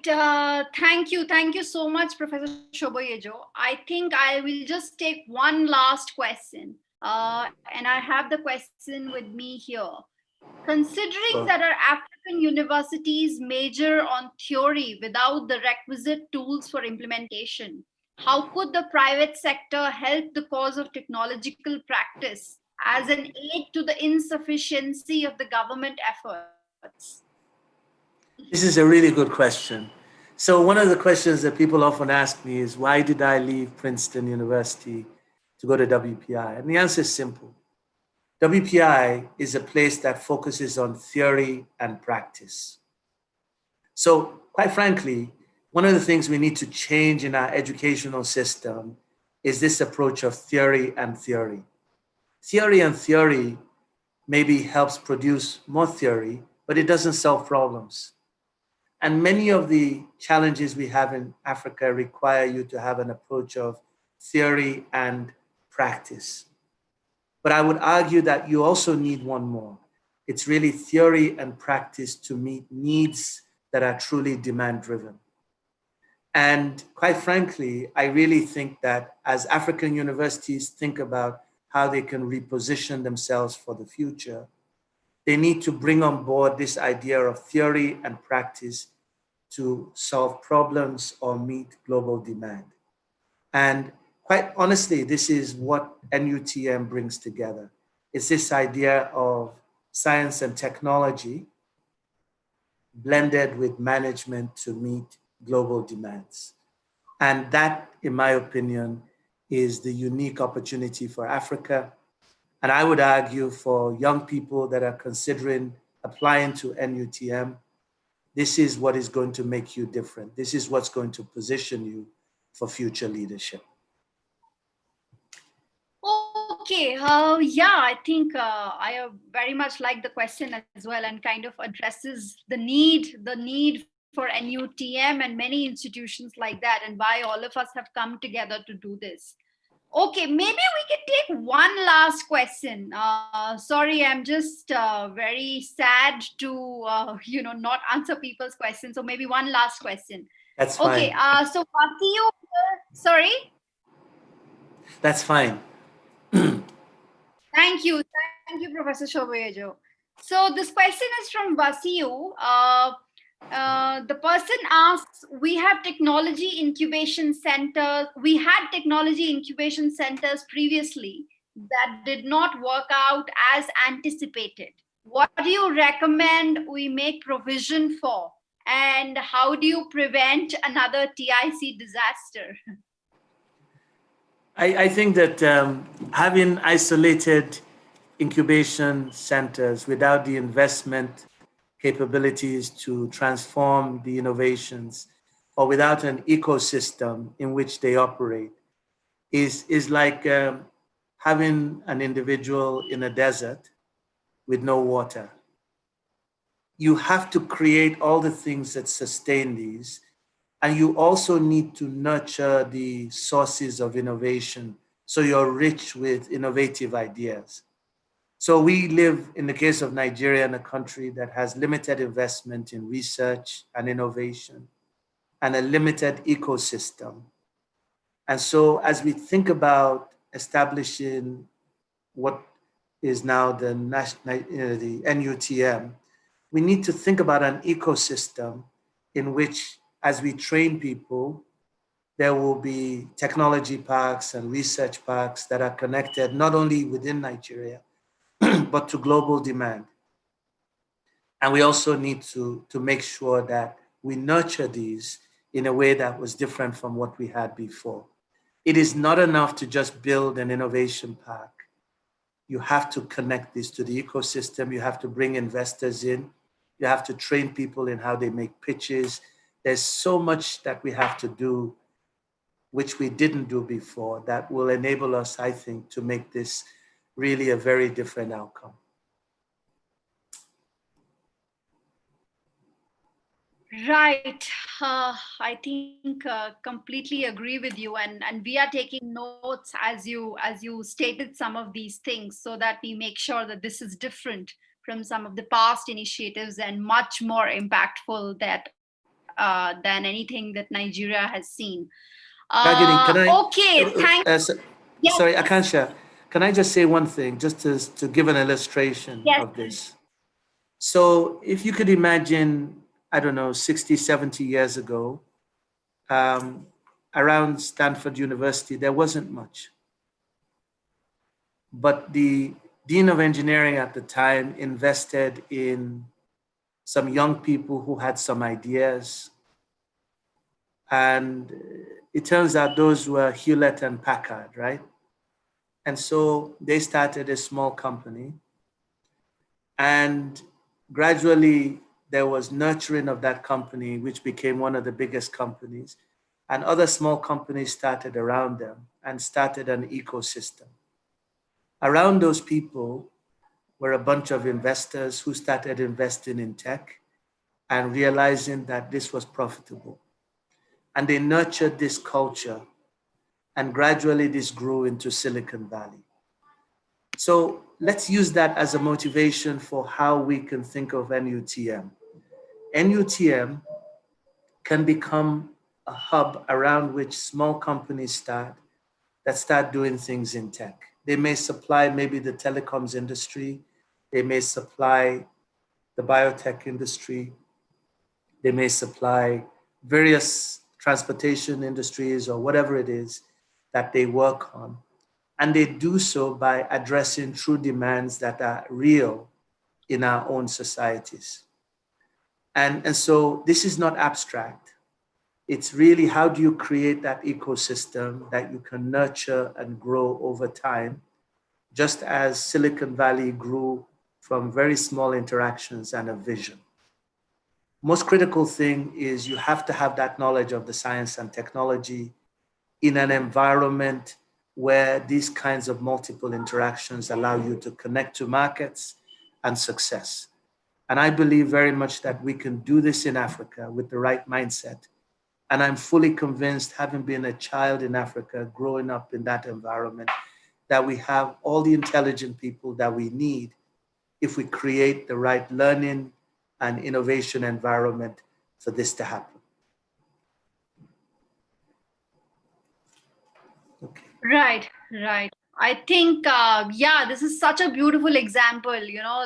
Thank you. Thank you so much, Professor Shoboyejo. I think I will just take one last question. And I have the question with me here. Considering that our African universities major on theory without the requisite tools for implementation, how could the private sector help the cause of technological practice as an aid to the insufficiency of the government efforts? This is a really good question. So one of the questions that people often ask me is, why did I leave Princeton University to go to WPI? And the answer is simple. WPI is a place that focuses on theory and practice. So quite frankly, one of the things we need to change in our educational system is this approach of theory and theory. Theory and theory maybe helps produce more theory, but it doesn't solve problems. And many of the challenges we have in Africa require you to have an approach of theory and practice. But I would argue that you also need one more. It's really theory and practice to meet needs that are truly demand-driven. And quite frankly, I really think that as African universities think about how they can reposition themselves for the future, they need to bring on board this idea of theory and practice to solve problems or meet global demand. And quite honestly, this is what NUTM brings together. It's this idea of science and technology blended with management to meet global demands. And that, in my opinion, is the unique opportunity for Africa. And I would argue for young people that are considering applying to NUTM, this is what is going to make you different. This is what's going to position you for future leadership. Okay, yeah, I think I very much like the question as well, and kind of addresses the need for NUTM and many institutions like that, and why all of us have come together to do this. Okay, maybe we can take one last question. Sorry, I'm just very sad to not answer people's questions. So maybe one last question. That's fine. Okay, so Vasiu, sorry. That's fine. Thank you, Professor Shoboyejo. So this question is from Vasiu. The person asks, we had technology incubation centers previously that did not work out as anticipated. What do you recommend we make provision for? And how do you prevent another TIC disaster? I think that having isolated incubation centers without the investment capabilities to transform the innovations, or without an ecosystem in which they operate, is like having an individual in a desert with no water. You have to create all the things that sustain these, and you also need to nurture the sources of innovation so you're rich with innovative ideas. So we live, in the case of Nigeria, in a country that has limited investment in research and innovation and a limited ecosystem. And so as we think about establishing what is now the NUTM, we need to think about an ecosystem in which, as we train people, there will be technology parks and research parks that are connected not only within Nigeria, but to global demand. And we also need to make sure that we nurture these in a way that was different from what we had before. It is not enough to just build an innovation park. You have to connect this to the ecosystem. You have to bring investors in. You have to train people in how they make pitches. There's so much that we have to do, which we didn't do before, that will enable us, I think, to make this really a very different outcome. Right. I think completely agree with you, and we are taking notes as you stated some of these things, so that we make sure that this is different from some of the past initiatives and much more impactful than anything that Nigeria has seen. Okay, thanks. Sorry, Akansha, can I just say one thing, just to give an illustration of this? So if you could imagine, I don't know, 60, 70 years ago, around Stanford University, there wasn't much. But the Dean of Engineering at the time invested in some young people who had some ideas. And it turns out those were Hewlett and Packard, right? And so they started a small company. And gradually, there was nurturing of that company, which became one of the biggest companies. And other small companies started around them and started an ecosystem. Around those people were a bunch of investors who started investing in tech and realizing that this was profitable. And they nurtured this culture, and gradually this grew into Silicon Valley. So let's use that as a motivation for how we can think of NUTM. NUTM can become a hub around which small companies start doing things in tech. They may supply maybe the telecoms industry. They may supply the biotech industry. They may supply various transportation industries or whatever it is that they work on. And they do so by addressing true demands that are real in our own societies. And so this is not abstract. It's really, how do you create that ecosystem that you can nurture and grow over time, just as Silicon Valley grew from very small interactions and a vision. Most critical thing is you have to have that knowledge of the science and technology in an environment where these kinds of multiple interactions allow you to connect to markets and success. And I believe very much that we can do this in Africa with the right mindset. And I'm fully convinced, having been a child in Africa, growing up in that environment, that we have all the intelligent people that we need if we create the right learning and innovation environment for this to happen. Okay. Right, right. I think, yeah, this is such a beautiful example.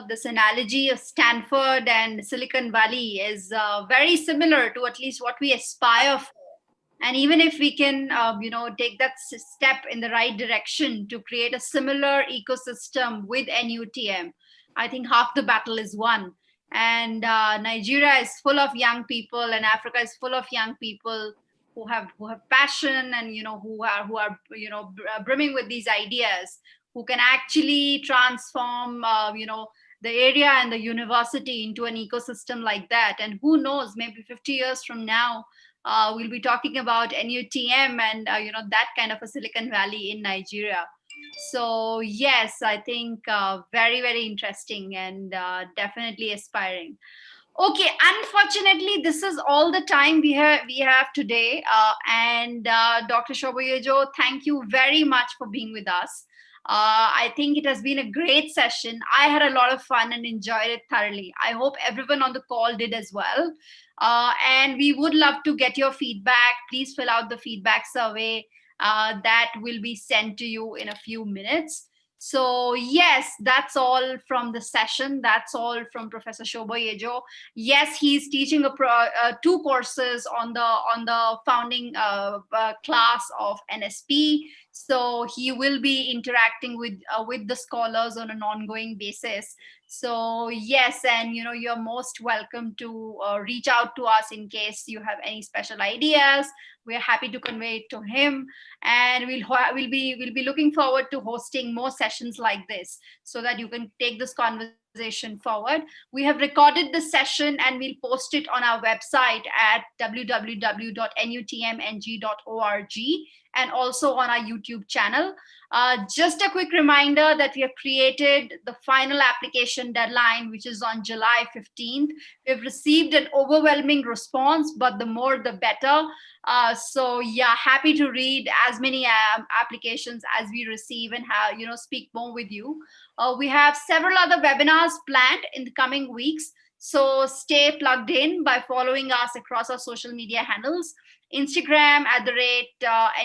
This analogy of Stanford and Silicon Valley is very similar to at least what we aspire for. And even if we can, take that step in the right direction to create a similar ecosystem with NUTM, I think half the battle is won. And Nigeria is full of young people, and Africa is full of young people who have passion, and who are brimming with these ideas, who can actually transform the area and the university into an ecosystem like that. And who knows, maybe 50 years from now, we'll be talking about NUTM and that kind of a Silicon Valley in Nigeria. So yes, I think very, very interesting, and definitely aspiring. Okay, unfortunately, this is all the time we have today. And Dr. Shoboyejo, thank you very much for being with us. I think it has been a great session. I had a lot of fun and enjoyed it thoroughly. I hope everyone on the call did as well. And we would love to get your feedback. Please fill out the feedback survey that will be sent to you in a few minutes. So yes, that's all from the session. That's all from Professor Shoboyejo. Yes, he's teaching two courses on the founding class of NSP. So he will be interacting with the scholars on an ongoing basis. So yes, and you're most welcome to reach out to us in case you have any special ideas. We're happy to convey it to him, and we'll be looking forward to hosting more sessions like this so that you can take this conversation forward. We have recorded the session and we'll post it on our website at www.nutmng.org and also on our YouTube channel. Just a quick reminder that we have created the final application deadline, which is on July 15th. We've received an overwhelming response, but the more the better. So yeah, happy to read as many applications as we receive and speak more with you. We have several other webinars planned in the coming weeks. So stay plugged in by following us across our social media handles: Instagram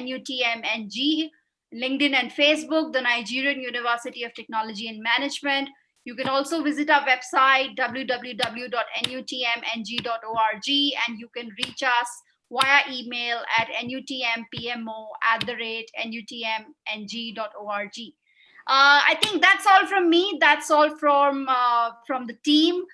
@NUTMNG, LinkedIn and Facebook, the Nigerian University of Technology and Management. You can also visit our website, www.nutmng.org, and you can reach us via email at nutmpmo@nutmng.org. I think that's all from me. That's all from the team.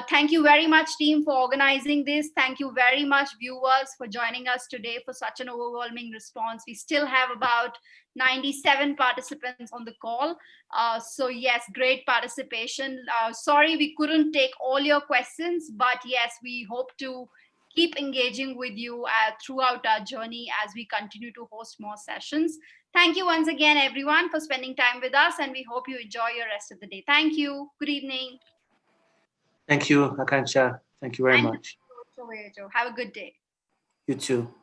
Thank you very much, team, for organizing this. Thank you very much, viewers, for joining us today for such an overwhelming response. We still have about 97 participants on the call. So yes, great participation. Sorry we couldn't take all your questions, but yes, we hope to keep engaging with you throughout our journey as we continue to host more sessions. Thank you once again, everyone, for spending time with us, and we hope you enjoy your rest of the day. Thank you. Good evening. Thank you, Akansha. Thank you very much. Have a good day. You too.